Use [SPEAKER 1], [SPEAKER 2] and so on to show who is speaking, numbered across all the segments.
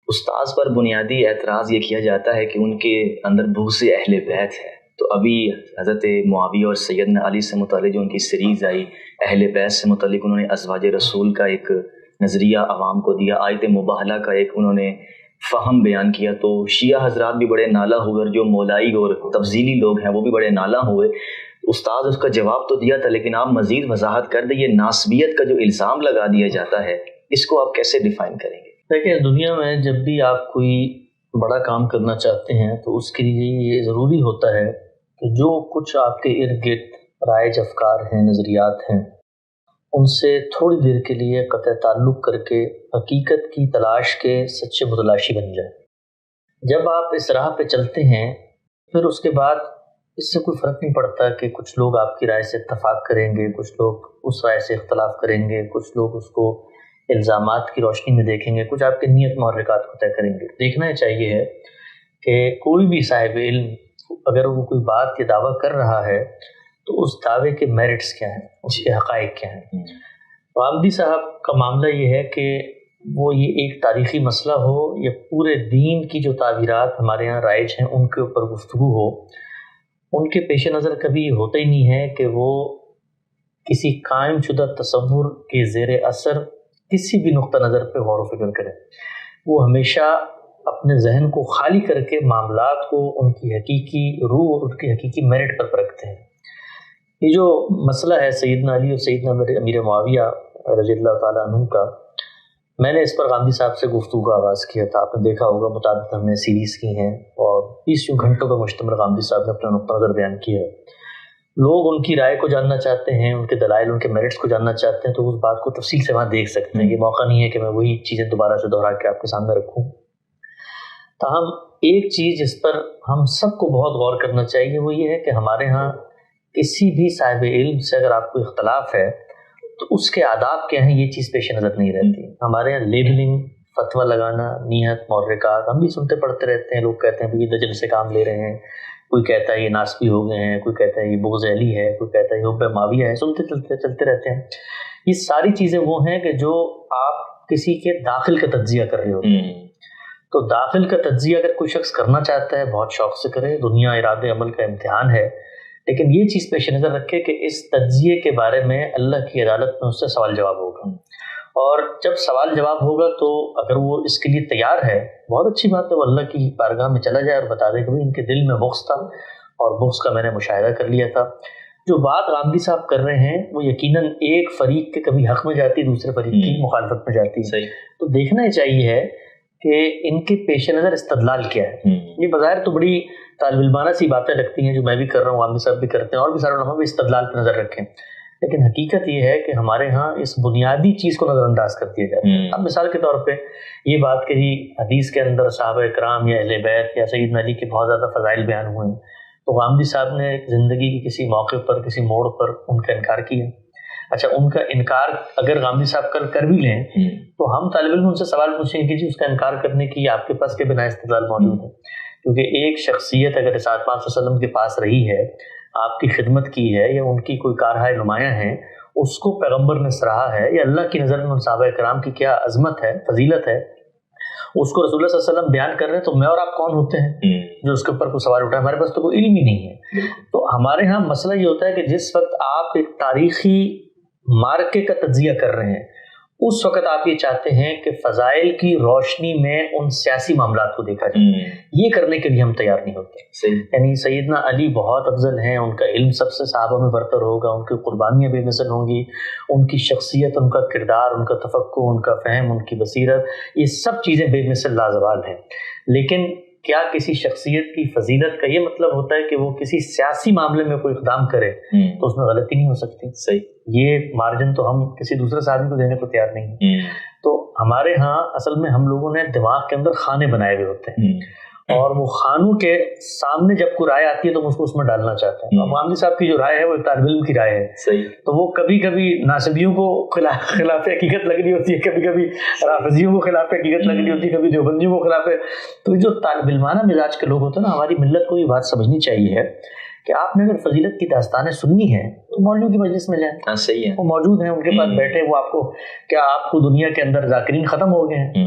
[SPEAKER 1] استاذ پر بنیادی اعتراض یہ کیا جاتا ہے کہ ان کے اندر بغض اہل بیت ہے. تو ابھی حضرت معاویہ اور سیدنا علی سے متعلق جو ان کی سیریز آئی اہل بیت سے متعلق، انہوں نے ازواج رسول کا ایک نظریہ عوام کو دیا، آیت مباہلہ کا ایک انہوں نے فہم بیان کیا. تو شیعہ حضرات بھی بڑے نالہ ہوئے اور جو مولائی اور تفضیلی لوگ ہیں وہ بھی بڑے نالہ ہوئے. استاد اس کا جواب تو دیا تھا، لیکن آپ مزید وضاحت کر دیں یہ ناسبیت کا جو الزام لگا دیا جاتا ہے اس کو آپ کیسے ڈیفائن کریں گے؟
[SPEAKER 2] دیکھیں، دنیا میں جب بھی آپ کوئی بڑا کام کرنا چاہتے ہیں تو اس کے لیے یہ ضروری ہوتا ہے کہ جو کچھ آپ کے ارد گرد رائج افکار ہیں، نظریات ہیں، ان سے تھوڑی دیر کے لیے قطع تعلق کر کے حقیقت کی تلاش کے سچے متلاشی بن جائیں. جب آپ اس راہ پہ چلتے ہیں پھر اس کے بعد اس سے کوئی فرق نہیں پڑتا کہ کچھ لوگ آپ کی رائے سے اتفاق کریں گے، کچھ لوگ اس رائے سے اختلاف کریں گے، کچھ لوگ اس کو الزامات کی روشنی میں دیکھیں گے، کچھ آپ کے نیت محرکات کو طے کریں گے. دیکھنا چاہیے ہے کہ کوئی بھی صاحب علم اگر وہ کوئی بات یا دعویٰ کر رہا ہے تو اس دعوے کے میرٹس کیا ہیں، اس کے حقائق کیا ہیں. غامدی صاحب کا معاملہ یہ ہے کہ وہ یہ ایک تاریخی مسئلہ ہو یا پورے دین کی جو تعبیرات ہمارے یہاں رائج ہیں ان کے اوپر گفتگو ہو، ان کے پیش نظر کبھی یہ ہوتا ہی نہیں ہے کہ وہ کسی قائم شدہ تصور کے زیر اثر کسی بھی نقطہ نظر پہ غور و فکر کریں. وہ ہمیشہ اپنے ذہن کو خالی کر کے معاملات کو ان کی حقیقی روح اور ان کی حقیقی میرٹ پر پرکھتے ہیں. یہ جو مسئلہ ہے سیدنا علی اور سیدنا امیر معاویہ رضی اللہ تعالیٰ عنہ کا، میں نے اس پر غامدی صاحب سے گفتگو کا آغاز کیا تھا. آپ نے دیکھا ہوگا متعدد ہم نے سیریز کی ہیں اور 20 گھنٹوں پر مشتمل غامدی صاحب نے اپنا نقطہ نظر بیان کیا ہے. لوگ ان کی رائے کو جاننا چاہتے ہیں، ان کے دلائل، ان کے میرٹس کو جاننا چاہتے ہیں تو اس بات کو تفصیل سے وہاں دیکھ سکتے ہیں. یہ موقع نہیں ہے کہ میں وہی چیزیں دوبارہ سے دہرا کے آپ کے سامنے رکھوں. تاہم ایک چیز جس پر ہم سب کو بہت غور کرنا چاہیے وہ یہ ہے کہ ہمارے ہاں کسی بھی صاحب علم سے اگر آپ کو اختلاف ہے تو اس کے آداب کیا ہیں یہ چیز پیش نظر نہیں رہتی. ہمارے یہاں لیبلنگ، فتویٰ لگانا، نیت، محرکات ہم بھی سنتے پڑھتے رہتے ہیں. لوگ کہتے ہیں یہ دجل سے کام لے رہے ہیں، کوئی کہتا ہے یہ ناسبی ہو گئے ہیں، کوئی کہتا ہے یہ بغض علی ہے، کوئی کہتا ہے یہ حب معاویہ ہے. سنتے چلتے رہتے ہیں. یہ ساری چیزیں وہ ہیں کہ جو آپ کسی کے داخل کا تجزیہ کر رہے ہوتے ہیں. تو داخل کا تجزیہ اگر کوئی شخص کرنا چاہتا ہے بہت شوق سے کرے، دنیا ارادے عمل کا امتحان ہے، لیکن یہ چیز پیش نظر رکھے کہ اس تجزیے کے بارے میں اللہ کی عدالت میں اس سے سوال جواب ہوگا. اور جب سوال جواب ہوگا تو اگر وہ اس کے لیے تیار ہے بہت اچھی بات ہے، وہ اللہ کی بارگاہ میں چلا جائے اور بتا دے کہ ان کے دل میں بغض تھا اور بغض کا میں نے مشاہدہ کر لیا تھا. جو بات غامدی صاحب کر رہے ہیں وہ یقیناً ایک فریق کے کبھی حق میں جاتی دوسرے فریق کی مخالفت میں جاتی ہے. تو دیکھنا ہی چاہیے ہے کہ ان کے پیش نظر استدلال کیا ہے. یہ بظاہر تو بڑی طالب علمانہ سی باتیں لگتی ہیں جو میں بھی کر رہا ہوں، غامدی صاحب بھی کرتے ہیں اور بھی سارے علماء بھی استدلال پہ نظر رکھیں، لیکن حقیقت یہ ہے کہ ہمارے ہاں اس بنیادی چیز کو نظر انداز کر دیا جاتا ہے. اب مثال کے طور پہ یہ بات کہی حدیث کے اندر صحابہ کرام یا اہل بیت یا سیدنا علی کے بہت زیادہ فضائل بیان ہوئے ہیں، تو غامدی صاحب نے زندگی کی کسی موقع پر کسی موڑ پر ان کا انکار کیا. اچھا، ان کا انکار اگر غامدی صاحب کر بھی لیں تو ہم طالب علم ان سے سوال پوچھیں کہ جی اس کا انکار کرنے کی آپ کے پاس کے بنا استدلال موجود ہے؟ کیونکہ ایک شخصیت اگر رسالت پاک صلی اللہ علیہ وسلم کے پاس رہی ہے، آپ کی خدمت کی ہے یا ان کی کوئی کارہائے نمایاں ہیں، اس کو پیغمبر نے سراہا ہے، یا اللہ کی نظر میں ان صحابہ کرام کی کیا عظمت ہے، فضیلت ہے، اس کو رسول اللہ صلی اللہ علیہ وسلم بیان کر رہے ہیں، تو میں اور آپ کون ہوتے ہیں جو اس کے اوپر کوئی سوال اٹھائے؟ ہمارے پاس تو کوئی علم ہی نہیں ہے. تو ہمارے ہاں مسئلہ یہ ہوتا ہے کہ جس وقت آپ ایک تاریخی مارکے کا تجزیہ کر رہے ہیں اس وقت آپ یہ چاہتے ہیں کہ فضائل کی روشنی میں ان سیاسی معاملات کو دیکھا جائے. یہ کرنے کے لیے ہم تیار نہیں ہوتے. یعنی سیدنا علی بہت افضل ہیں، ان کا علم سب سے صحابہ میں برتر ہوگا، ان کی قربانیاں بے مثل ہوں گی، ان کی شخصیت، ان کا کردار، ان کا تفکر، ان کا فہم، ان کی بصیرت، یہ سب چیزیں بے مثل لازوال ہیں. لیکن کیا کسی شخصیت کی فضیلت کا یہ مطلب ہوتا ہے کہ وہ کسی سیاسی معاملے میں کوئی اقدام کرے تو اس میں غلطی نہیں ہو سکتی؟ صحیح. یہ مارجن تو ہم کسی دوسرے صحابی کو دینے کو تیار نہیں ہیں. تو ہمارے ہاں اصل میں ہم لوگوں نے دماغ کے اندر خانے بنائے ہوئے ہوتے ہیں اور وہ خانوں کے سامنے جب کوئی رائے آتی ہے تو ہم اس کو اس میں ڈالنا چاہتے ہیں. غامدی صاحب کی جو رائے ہے وہ طالب علم کی رائے ہے. صحیح. تو وہ کبھی کبھی ناصبیوں کو خلاف حقیقت لگنی ہوتی ہے، کبھی کبھی رافضیوں کو خلاف حقیقت لگنی ہوتی ہے، کبھی دیوبندیوں کو خلاف. تو جو طالب علمانہ مزاج کے لوگ ہوتے ہیں نا، ہماری ملت کو یہ بات سمجھنی چاہیے ہے کہ آپ نے اگر فضیلت کی داستانیں سننی ہیں تو مولویوں کی مجلس میں جائیں. صحیح ہے، وہ موجود ہیں، ان کے پاس بیٹھے. وہ آپ کو کیا آپ کو دنیا کے اندر ذاکرین ختم ہو گئے ہیں؟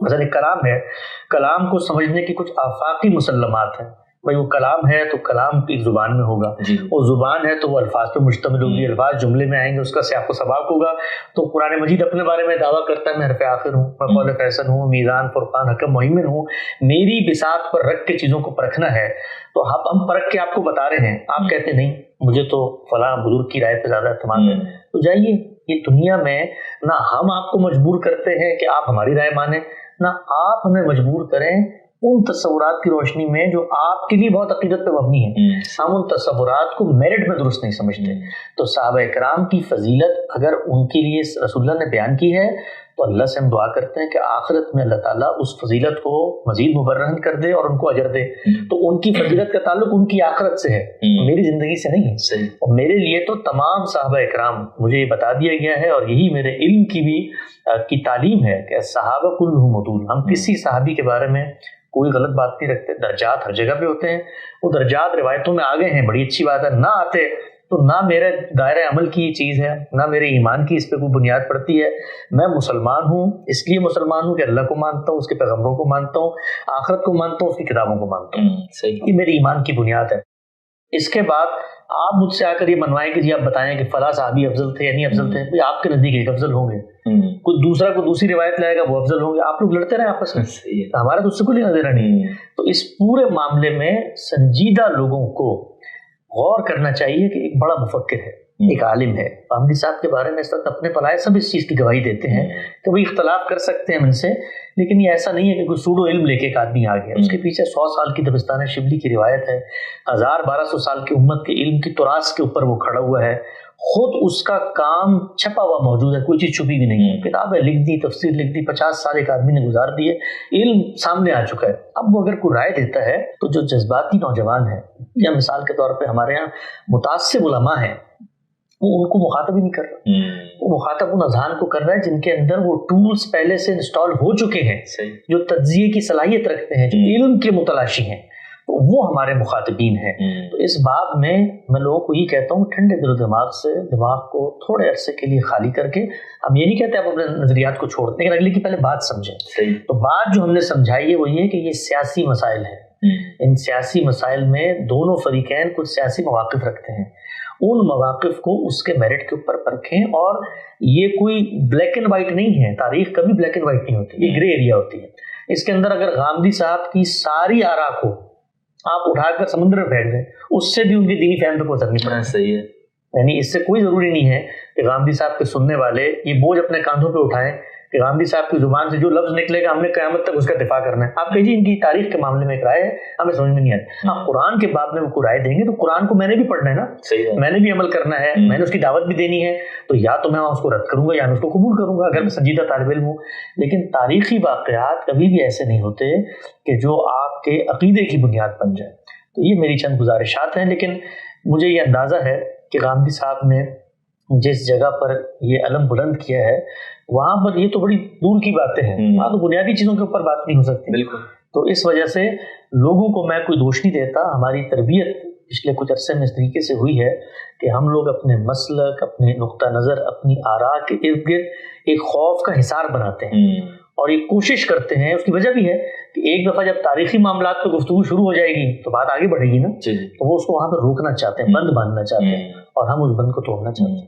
[SPEAKER 2] مثلا ایک کلام ہے، کلام کو سمجھنے کی کچھ آفاقی مسلمات ہیں، بھائی وہ کلام ہے تو کلام ایک زبان میں ہوگا، وہ زبان ہے تو وہ الفاظ پہ مشتمل ہوگی، الفاظ جملے میں آئیں گے، اس کا سیاق و سباق ہوگا۔ تو قرآن مجید اپنے بارے میں دعویٰ کرتا ہے میں حرف آخر ہوں، میں قول فیصل ہوں، میزان فرقان حکم مہیمن ہوں، میری بساط پر رکھ کے چیزوں کو پرکھنا ہے۔ تو ہم پرکھ کے آپ کو بتا رہے ہیں، آپ کہتے نہیں مجھے تو فلاں بزرگ کی رائے پہ زیادہ اعتماد ہے، تو جائیے، یہ دنیا میں نہ ہم آپ کو مجبور کرتے ہیں کہ آپ ہماری رائے مانیں، نہ آپ ہمیں مجبور کریں ان تصورات کی روشنی میں جو آپ کے لیے بہت عقیدت پہ مبنی ہے۔ ہم ان تصورات کو میرٹ میں درست نہیں سمجھتے۔ تو صحابہ اکرام کی فضیلت اگر ان کے لیے رسول اللہ نے بیان کی ہے تو اللہ سے ہم دعا کرتے ہیں کہ آخرت میں اللہ تعالیٰ اس فضیلت کو مزید مبرہن کر دے اور ان کو اجر دے۔ تو ان کی فضیلت کا تعلق ان کی آخرت سے ہے، میری زندگی سے نہیں ہے۔ اور میرے لیے تو تمام صحابہ اکرام، مجھے یہ بتا دیا گیا ہے اور یہی میرے علم کی بھی کی تعلیم ہے کہ صحابہ کلہم عدول، ہم کسی صحابی کے بارے میں کوئی غلط بات نہیں رکھتے۔ درجات ہر جگہ پہ ہوتے ہیں، وہ درجات روایتوں میں آگے ہیں، بڑی اچھی بات ہے، نہ آتے تو نہ میرے دائرہ عمل کی یہ چیز ہے، نہ میرے ایمان کی اس پہ کوئی بنیاد پڑتی ہے۔ میں مسلمان ہوں، اس لیے مسلمان ہوں کہ اللہ کو مانتا ہوں، اس کے پیغمبروں کو مانتا ہوں، آخرت کو مانتا ہوں، اس کی کتابوں کو مانتا ہوں، یہ میری ایمان کی بنیاد ہے۔ اس کے بعد آپ مجھ سے آ کر یہ منوائیں کہ جی آپ بتائیں کہ فلاں صحابی افضل تھے یا نہیں افضل تھے، آپ کے نزدیک ایک افضل ہوں گے، کوئی دوسرا کوئی دوسری روایت لائے گا وہ افضل ہوں گے، آپ لوگ لڑتے رہے آپس میں، ہمارا تو اس سے کوئی لینا دینا نہیں ہے۔ تو اس پورے معاملے میں سنجیدہ لوگوں کو غور کرنا چاہیے کہ ایک بڑا مفکر ہے، ایک عالم ہے۔ غامدی صاحب کے بارے میں اس وقت اپنے پلائے سب اس چیز کی گواہی دیتے ہیں کہ وہ اختلاف کر سکتے ہیں ان سے، لیکن یہ ایسا نہیں ہے کہ کوئی سوڈو علم لے کے ایک آدمی آ گیا، اس کے پیچھے 100 سال کی دبستان شبلی کی روایت ہے، 1200 سال کی امت کے علم کی تراث کے اوپر وہ کھڑا ہوا ہے، خود اس کا کام چھپا ہوا موجود ہے، کوئی چیز چھپی بھی نہیں ہے، کتابیں لکھ دی، تفسیر لکھ دی، 50 سال ایک آدمی نے گزار دیے، علم سامنے آ چکا ہے۔ اب وہ اگر کوئی رائے دیتا ہے تو جو جذباتی نوجوان ہیں یا مثال کے طور پہ ہمارے یہاں متعصب علماء ہیں، وہ ان کو مخاطب ہی نہیں کر رہا، وہ مخاطب ان اذہان کو کر رہا ہے جن کے اندر وہ ٹولز پہلے سے انسٹال ہو چکے ہیں، جو تجزیے کی صلاحیت رکھتے ہیں، جو علم کے متلاشی ہیں، تو وہ ہمارے مخاطبین ہیں۔ تو اس باب میں میں لوگوں کو یہ کہتا ہوں ٹھنڈے دل و دماغ سے دماغ کو تھوڑے عرصے کے لیے خالی کر کے، ہم یہ نہیں کہتے آپ اپنے نظریات کو چھوڑ دیں، لیکن اگلے کی پہلے بات سمجھیں۔ تو بات جو ہم نے سمجھائی ہے وہ یہ کہ یہ سیاسی مسائل ہیں، ان سیاسی مسائل میں دونوں فریقین کچھ سیاسی مواقف رکھتے ہیں، ان مواقف کو اس کے میرٹ کے اوپر پرکھیں، اور یہ کوئی بلیک اینڈ وائٹ نہیں ہے، تاریخ کبھی بلیک اینڈ وائٹ نہیں ہوتی، یہ گرے ایریا ہوتی ہے۔ اس کے اندر اگر غامدی صاحب کی ساری آراء کو آپ اٹھا کر سمندر میں پھینک دیں، اس سے بھی ان کی دینی فہم پہ کوئی اثر نہیں پڑا۔ صحیح ہے، یعنی اس سے کوئی ضروری نہیں ہے کہ غامدی صاحب کے سننے والے یہ بوجھ اپنے کاندھوں پہ اٹھائیں کہ غامدی صاحب کی زبان سے جو لفظ نکلے گا ہم نے قیامت تک اس کا دفاع کرنا ہے۔ آپ کہیے ان کی تاریخ کے معاملے میں ایک رائے ہے، ہمیں سمجھ میں نہیں آتی، ہاں قرآن کے باب میں وہ کوئی رائے دیں گے تو قرآن کو میں نے بھی پڑھنا ہے نا، میں نے بھی عمل کرنا ہے، میں نے اس کی دعوت بھی دینی ہے، تو یا تو میں اس کو رد کروں گا یا میں اس کو قبول کروں گا اگر میں سنجیدہ طالب علم ہوں۔ لیکن تاریخی واقعات کبھی بھی ایسے نہیں ہوتے کہ جو آپ کے عقیدے کی بنیاد بن جائے۔ تو یہ میری چند گزارشات ہیں، لیکن مجھے یہ اندازہ ہے کہ غامدی صاحب نے جس جگہ پر یہ علم بلند کیا ہے وہاں پر یہ تو بڑی دور کی باتیں ہیں، وہاں تو بنیادی چیزوں کے اوپر بات نہیں ہو سکتی۔ بالکل، تو اس وجہ سے لوگوں کو میں کوئی دوش نہیں دیتا، ہماری تربیت پچھلے کچھ عرصے میں اس طریقے سے ہوئی ہے کہ ہم لوگ اپنے مسلک، اپنے نقطہ نظر، اپنی آراء کے ارد گرد ایک خوف کا حصار بناتے ہیں اور یہ کوشش کرتے ہیں۔ اس کی وجہ بھی ہے کہ ایک دفعہ جب تاریخی معاملات پہ گفتگو شروع ہو جائے گی تو بات آگے بڑھے گی نا، تو وہ اس کو وہاں پہ روکنا چاہتے ہیں، بند باندھنا چاہتے ہیں، اور ہم اس بند کو توڑنا چاہتے ہیں۔